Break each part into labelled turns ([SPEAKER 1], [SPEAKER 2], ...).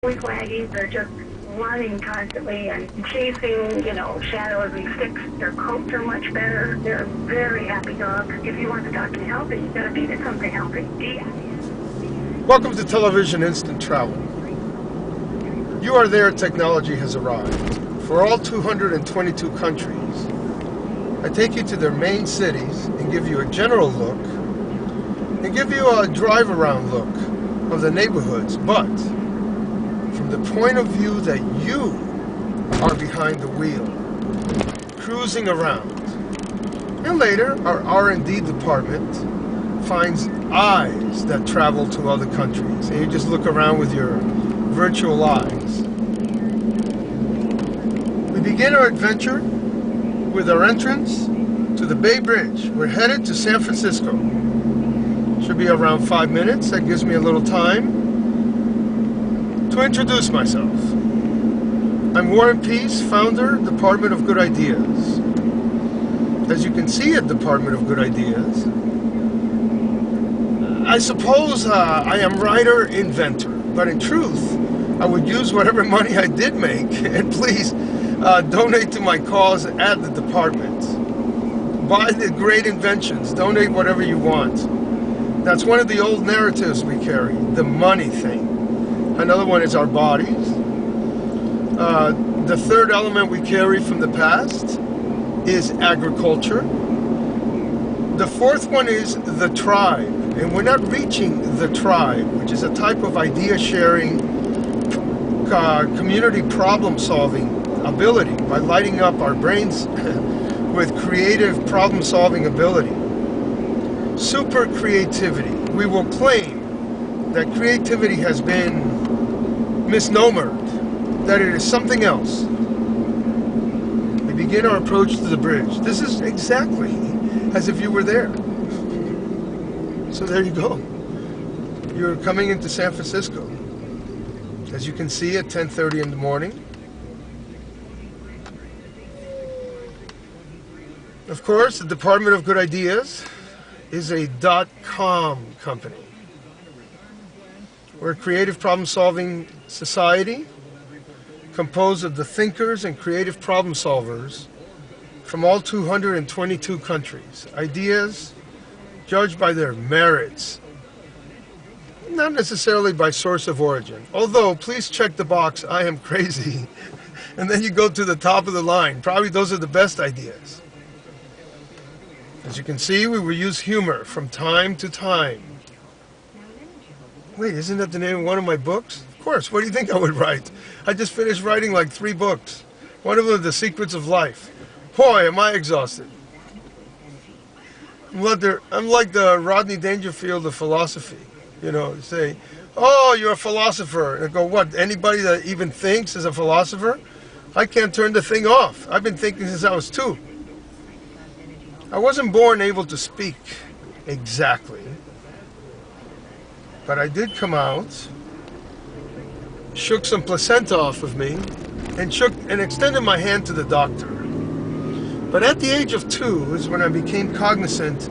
[SPEAKER 1] waggies, they're just running constantly and chasing, shadowy sticks. Their coats are much better. They're very happy dogs. If you want the dog to be healthy, you gotta feed it something healthy.
[SPEAKER 2] Welcome to Television Instant Travel. You are there, technology has arrived. For all 222 countries, I take you to their main cities and give you a general look and give you a drive-around look of the neighborhoods, but from the point of view that you are behind the wheel, cruising around. And later, our R&D department finds eyes that travel to other countries, and you just look around with your virtual eyes. We begin our adventure with our entrance to the Bay Bridge. We're headed to San Francisco. Should be around 5 minutes. That gives me a little time to introduce myself. I'm Warren Peace, founder, Department of Good Ideas. As you can see at Department of Good Ideas, I suppose I am writer, inventor, but in truth, I would use whatever money I did make, and please donate to my cause at the department. Buy the great inventions, donate whatever you want. That's one of the old narratives we carry, the money thing. Another one is our bodies. The third element we carry from the past is agriculture. The fourth one is the tribe, and we're not reaching the tribe, which is a type of idea sharing, community problem solving ability by lighting up our brains with creative problem solving ability. Super creativity. We will claim that creativity has been misnomered, that it is something else. We begin our approach to the bridge. This is exactly as if you were there. So there you go. You're coming into San Francisco. As you can see at 10:30 in the morning. Of course, the Department of Good Ideas is a .com company. We're a creative problem-solving society composed of the thinkers and creative problem solvers from all 222 countries. Ideas judged by their merits, not necessarily by source of origin. Although, please check the box, I am crazy. And then you go to the top of the line. Probably those are the best ideas. As you can see, we will use humor from time to time. Wait, isn't that the name of one of my books? Of course, what do you think I would write? I just finished writing like 3 books. One of them, The Secrets of Life. Boy, am I exhausted. I'm like the Rodney Dangerfield of philosophy. Say, oh, you're a philosopher. And I go, what, anybody that even thinks is a philosopher? I can't turn the thing off. I've been thinking since I was 2. I wasn't born able to speak exactly, but I did come out, shook some placenta off of me, and extended my hand to the doctor. But at the age of 2 is when I became cognizant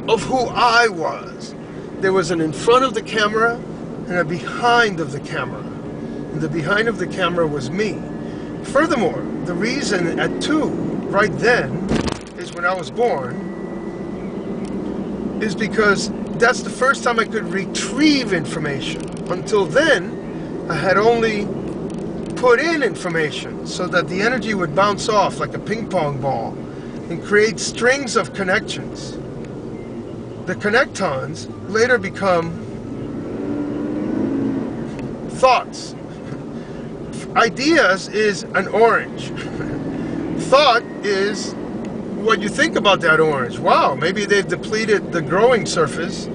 [SPEAKER 2] of who I was. There was an in front of the camera and a behind of the camera. And the behind of the camera was me. Furthermore, the reason at 2, right then, is when I was born, is because that's the first time I could retrieve information. Until then, I had only put in information so that the energy would bounce off like a ping pong ball and create strings of connections. The connectons later become thoughts. Ideas is an orange. Thought is what you think about that orange. Wow, maybe they've depleted the growing surface,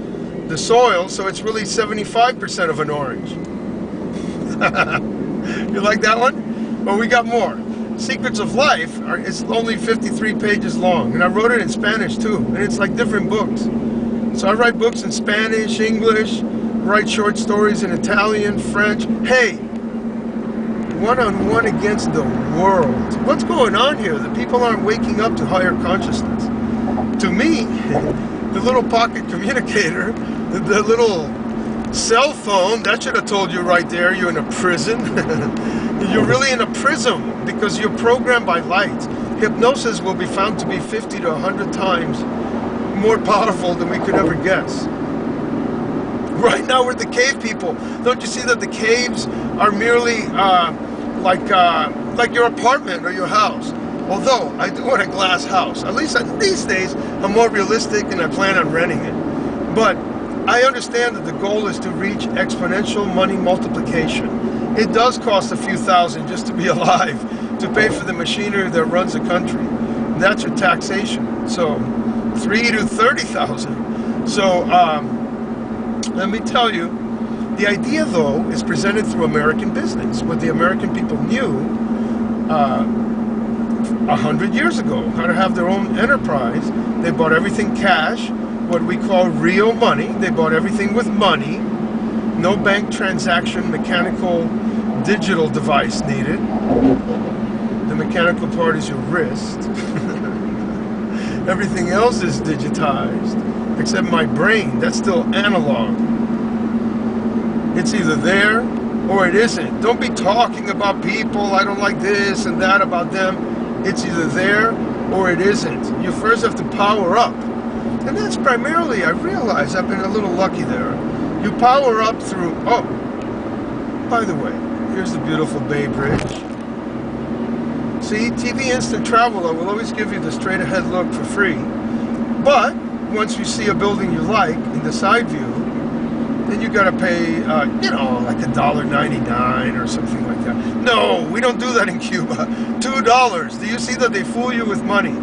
[SPEAKER 2] the soil, so it's really 75% of an orange. You like that one? Well, we got more. Secrets of Life it's only 53 pages long, and I wrote it in Spanish too, and it's like different books. So I write books in Spanish, English, write short stories in Italian, French. Hey, one-on-one against the world. What's going on here? The people aren't waking up to higher consciousness. To me, the little pocket communicator, the little Cell phone, that should have told you right there you're in a prison. You're really in a prism because you're programmed by light. Hypnosis will be found to be 50 to 100 times more powerful than we could ever guess. Right now we're the cave people. Don't you see that the caves are merely like your apartment or your house? Although I do want a glass house. At least these days I'm more realistic and I plan on renting it. But I understand that the goal is to reach exponential money multiplication. It does cost a few thousand just to be alive, to pay for the machinery that runs the country. And that's your taxation. So 3 to 30,000. So let me tell you, the idea though is presented through American business. What the American people knew 100 years ago, how to have their own enterprise. They bought everything cash, what we call real money. They bought everything with money. No bank transaction, mechanical, digital device needed. The mechanical part is your wrist. Everything else is digitized, except my brain. That's still analog. It's either there or it isn't. Don't be talking about people. I don't like this and that about them. It's either there or it isn't. You first have to power up. And that's primarily, I realize I've been a little lucky there. You power up through, oh, by the way, here's the beautiful Bay Bridge. See, TV Instant Traveler will always give you the straight ahead look for free. But once you see a building you like in the side view, then you gotta pay, you know, like $1.99 or something like that. No, we don't do that in Cuba. $2. Do you see that they fool you with money?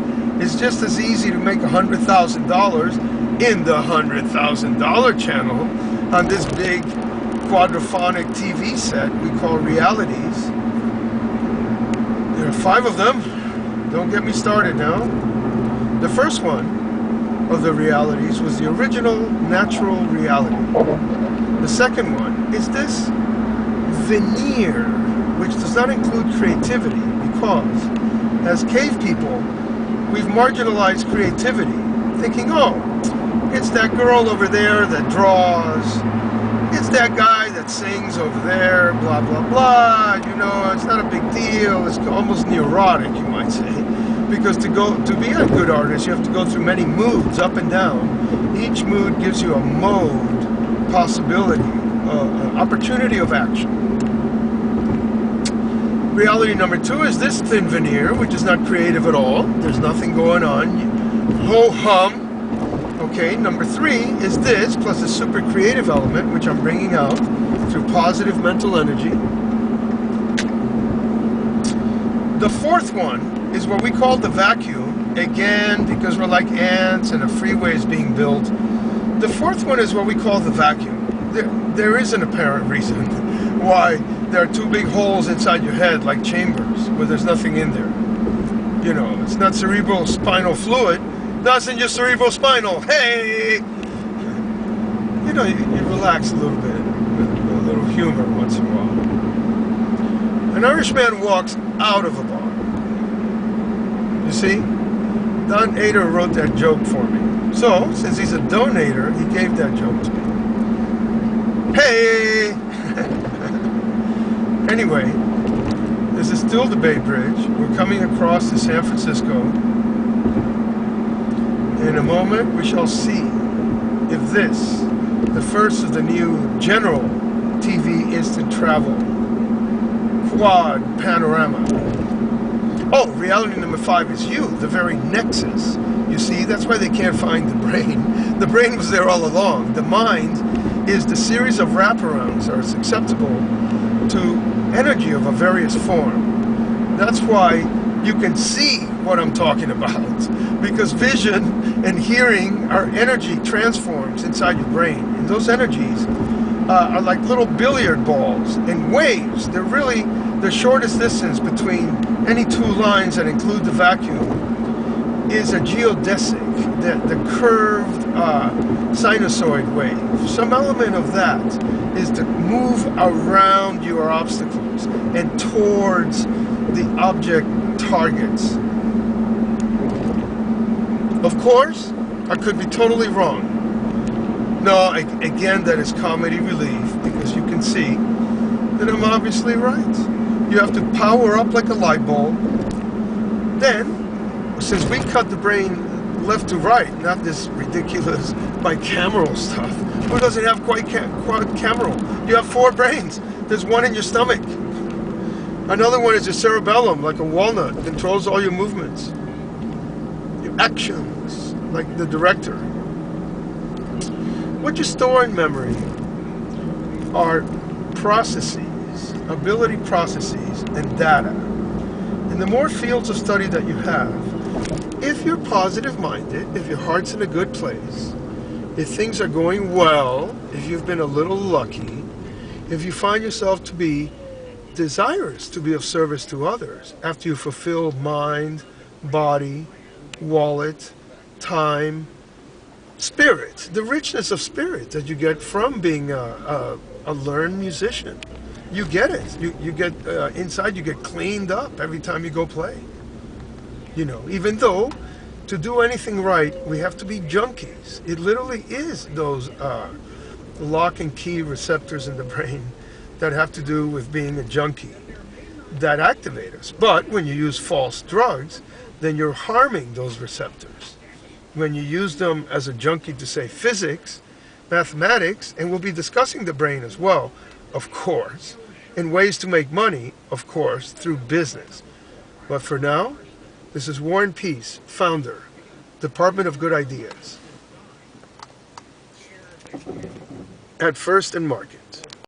[SPEAKER 2] It's just as easy to make $100,000 in the $100,000 channel on this big quadraphonic TV set we call Realities. There are 5 of them. Don't get me started now. The first one of the realities was the original natural reality. The second one is this veneer, which does not include creativity, because as cave people, we've marginalized creativity, thinking, oh, it's that girl over there that draws, it's that guy that sings over there, blah, blah, blah, you know, it's not a big deal, it's almost neurotic, you might say. Because to be a good artist, you have to go through many moods, up and down. Each mood gives you a mode, possibility, opportunity of action. Reality number 2 is this thin veneer, which is not creative at all. There's nothing going on. Ho-hum. Okay, number 3 is this, plus a super creative element, which I'm bringing out through positive mental energy. The 4th one is what we call the vacuum, again, because we're like ants and a freeway is being built. The 4th one is what we call the vacuum. There is an apparent reason why there are 2 big holes inside your head, like chambers, where there's nothing in there. You know, it's not cerebral spinal fluid. That's in your cerebral spinal. Hey! You know, you relax a little bit with a little humor once in a while. An Irishman walks out of a bar. You see? Don Ader wrote that joke for me. So, since he's a donator, he gave that joke to me. Hey! Anyway, this is still the Bay Bridge. We're coming across to San Francisco. In a moment, we shall see if this, the first of the new general TV instant travel quad panorama. Oh, reality number 5 is you, the very nexus. You see, that's why they can't find the brain. The brain was there all along. The mind is the series of wraparounds that are susceptible to energy of a various form. That's why you can see what I'm talking about, because vision and hearing are energy transforms inside your brain, and those energies are like little billiard balls and waves. They're really the shortest distance between any 2 lines that include the vacuum is a geodesic, the curved sinusoid wave. Some element of that is to move around your obstacles and towards the object targets. Of course, I could be totally wrong. No, again, that is comedy relief, because you can see that I'm obviously right. You have to power up like a light bulb. Then, since we cut the brain left to right, not this ridiculous bicameral stuff, who doesn't have quadcameral? You have 4 brains. There's one in your stomach. Another one is your cerebellum, like a walnut, controls all your movements, your actions, like the director. What you store in memory are processes, ability processes, and data. And the more fields of study that you have, if you're positive-minded, if your heart's in a good place, if things are going well, if you've been a little lucky, if you find yourself to be desirous to be of service to others, after you fulfill mind, body, wallet, time, spirit, the richness of spirit that you get from being a learned musician. You get it. You get inside, you get cleaned up every time you go play. You know, even though to do anything right, we have to be junkies. It literally is those lock and key receptors in the brain that have to do with being a junkie that activate us. But when you use false drugs, then you're harming those receptors. When you use them as a junkie to say physics, mathematics, and we'll be discussing the brain as well, of course, and ways to make money, of course, through business. But for now, this is Warren Peace, founder, Department of Good Ideas at First and Market.